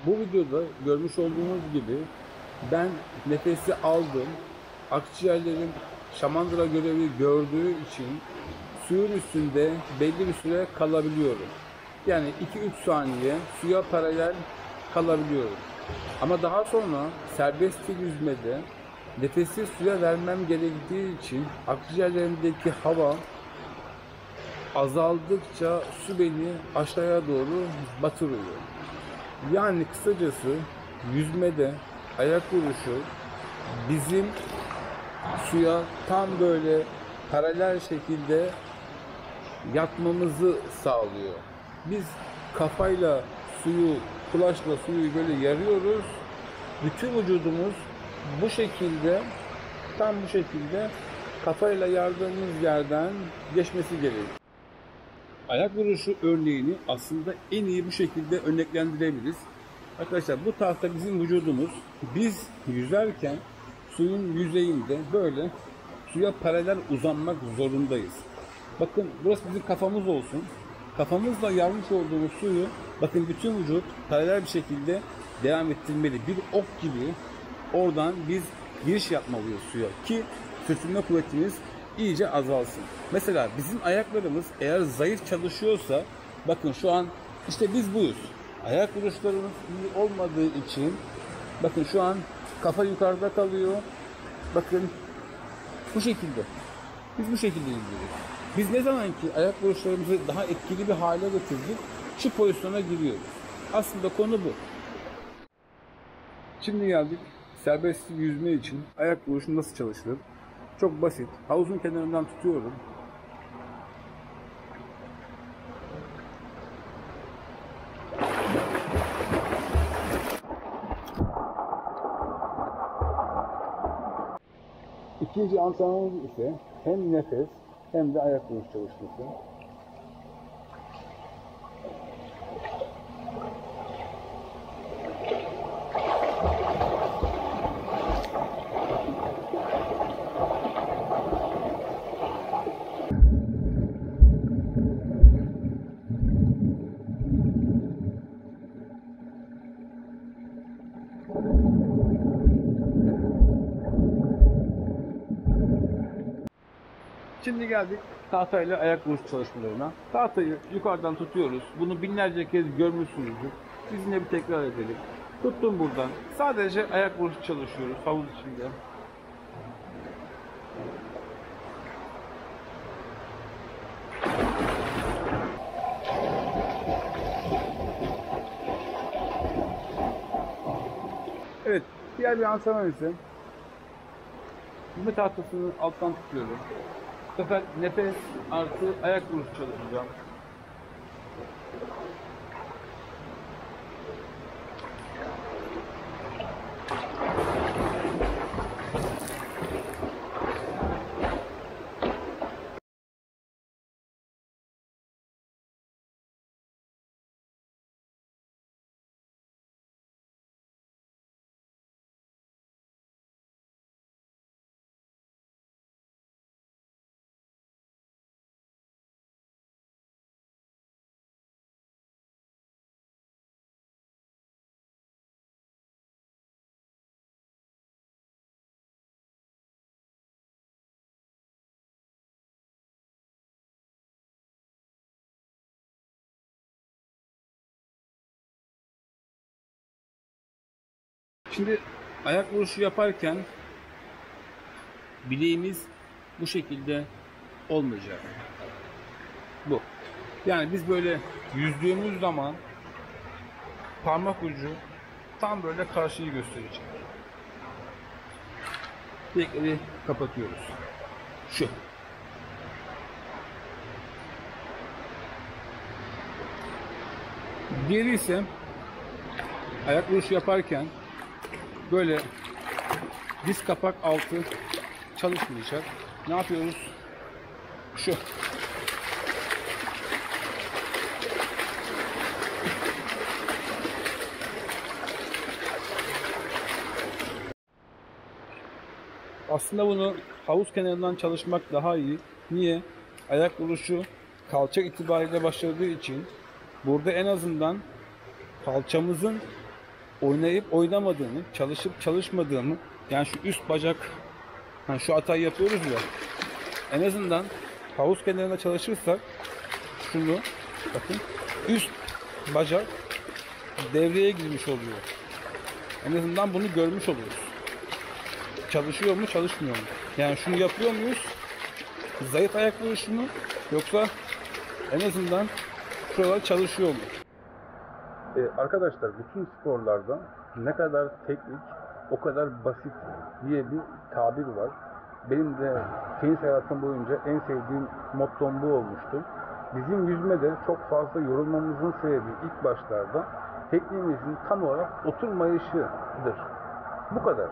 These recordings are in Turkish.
Bu videoda görmüş olduğunuz gibi ben nefesi aldım. Akciğerlerim şamandıra görevi gördüğü için suyun üstünde belli bir süre kalabiliyorum. Yani 2-3 saniye suya paralel kalabiliyorum. Ama daha sonra serbest yüzmede nefesi suya vermem gerektiği için akciğerlerimdeki hava azaldıkça su beni aşağıya doğru batırıyor. Yani kısacası yüzmede ayak vuruşu bizim suya tam böyle paralel şekilde yatmamızı sağlıyor. Biz kafayla suyu, kulaçla suyu böyle yarıyoruz. Bütün vücudumuz bu şekilde, tam bu şekilde kafayla yardığımız yerden geçmesi gerekiyor. Ayak vuruşu örneğini aslında en iyi bu şekilde örneklendirebiliriz. Arkadaşlar bu tahta bizim vücudumuz. Biz yüzerken suyun yüzeyinde böyle suya paralel uzanmak zorundayız. Bakın burası bizim kafamız olsun. Kafamızla yarmış olduğumuz suyu bakın bütün vücut paralel bir şekilde devam ettirmeli. Bir ok gibi oradan biz giriş yapmalıyız suya ki sürtünme kuvvetimiz iyice azalsın. Mesela bizim ayaklarımız eğer zayıf çalışıyorsa bakın şu an işte biz buyuz. Ayak vuruşlarımız iyi olmadığı için bakın şu an kafa yukarıda kalıyor. Bakın bu şekilde. Biz bu şekilde izliyoruz. Biz ne zaman ki ayak vuruşlarımızı daha etkili bir hale getirdik şu pozisyona giriyoruz. Aslında konu bu. Şimdi geldik serbest yüzme için ayak vuruşu nasıl çalışılır? Çok basit. Havuzun kenarından tutuyorum. İkinci antrenmanımız ise hem nefes hem de ayak vuruş çalışması. Şimdi geldik tahtayla ayak vuruş çalışmalarına. Tahtayı yukarıdan tutuyoruz. Bunu binlerce kez görmüşsünüzdür. Sizinle bir tekrar edelim. Tuttum buradan. Sadece ayak vuruşu çalışıyoruz havuz içinde. Evet, diğer bir antrenman ise yüzme tahtasını alttan tutuyorum. Bu sefer nefes artı ayak vuruşu çalışacağım. Şimdi ayak vuruşu yaparken bileğimiz bu şekilde olmayacak. Bu. Yani biz böyle yüzdüğümüz zaman parmak ucu tam böyle karşıyı gösterecek. Bilekleri kapatıyoruz. Şu. Diğeri ise ayak vuruşu yaparken böyle diz kapak altı çalışmayacak. Ne yapıyoruz? Şu. Aslında bunu havuz kenarından çalışmak daha iyi. Niye? Ayak vuruşu kalça itibariyle başladığı için burada en azından kalçamızın oynayıp oynamadığımı, çalışıp çalışmadığımı, yani şu üst bacak, hani şu hatayı yapıyoruz ya, en azından havuz kenarında çalışırsak şunu bakın, üst bacak devreye girmiş oluyor. En azından bunu görmüş oluyoruz. Çalışıyor mu, çalışmıyor mu? Yani şunu yapıyor muyuz? Zayıf ayak vuruşunu, yoksa en azından şuralar çalışıyor mu? Arkadaşlar, bütün sporlarda ne kadar teknik, o kadar basit diye bir tabir var. Benim de tenis hayatım boyunca en sevdiğim mottom bu olmuştu. Bizim yüzmede çok fazla yorulmamızın sebebi ilk başlarda tekniğimizin tam olarak oturmayışıdır. Bu kadar.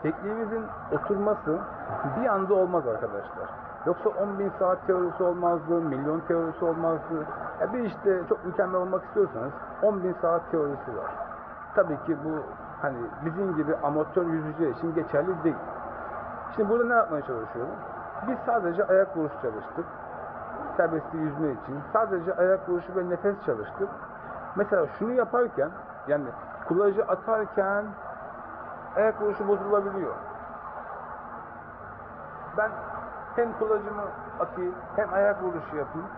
Tekniğimizin oturması bir anda olmaz arkadaşlar. Yoksa 10.000 saat teorisi olmazdı, milyon teorisi olmazdı. Ya bir işte çok mükemmel olmak istiyorsanız 10.000 saat teorisi var. Tabii ki bu hani bizim gibi amatör yüzücü için geçerli değil. Şimdi burada ne yapmaya çalışıyorum? Biz sadece ayak vuruşu çalıştık. Serbestli yüzme için. Sadece ayak vuruşu ve nefes çalıştık. Mesela şunu yaparken, yani kulacı atarken ayak vuruşu bozulabiliyor. Ben hem kulacımı atayım hem ayak vuruşu yapayım.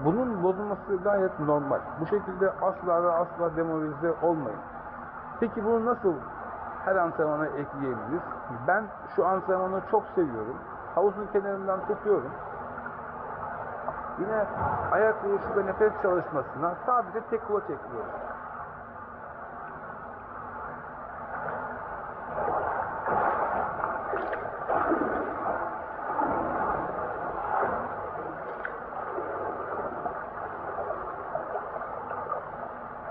Bunun bozulması gayet normal. Bu şekilde asla ve asla demoralize olmayın. Peki bunu nasıl her antrenmana ekleyebiliriz? Ben şu antrenmanı çok seviyorum. Havuzun kenarından tutuyorum. Yine ayak vuruşu ve nefes çalışmasına sadece tek kulaç ekliyorum.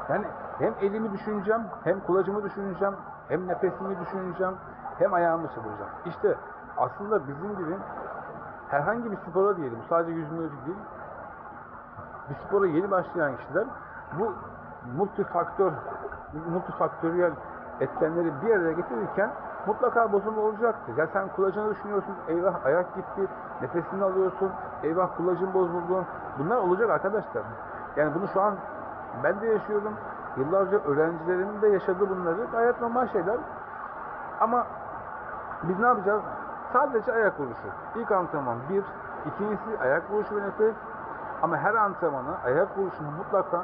Yani hem elimi düşüneceğim, hem kulacımı düşüneceğim, hem nefesimi düşüneceğim, hem ayağımı çevireceğim. İşte aslında bizim gibi herhangi bir spora diyelim, sadece yüzme değil, bir spora yeni başlayan kişiler bu multifaktöriyel etkenleri bir araya getirirken mutlaka bozulma olacaktır. Ya sen kulacını düşünüyorsun, eyvah ayak gitti, nefesini alıyorsun, eyvah kulacın bozuldu. Bunlar olacak arkadaşlar. Yani bunu şu an ben de yaşıyorum. Yıllarca öğrencilerimin de yaşadığı bunları. Gayet normal şeyler. Ama biz ne yapacağız? Sadece ayak vuruşu. İlk antrenman bir. İkincisi ayak vuruşu ve nefes. Ama her antrenmana ayak vuruşunu mutlaka,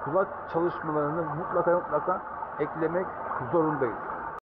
kulak çalışmalarını mutlaka eklemek zorundayız.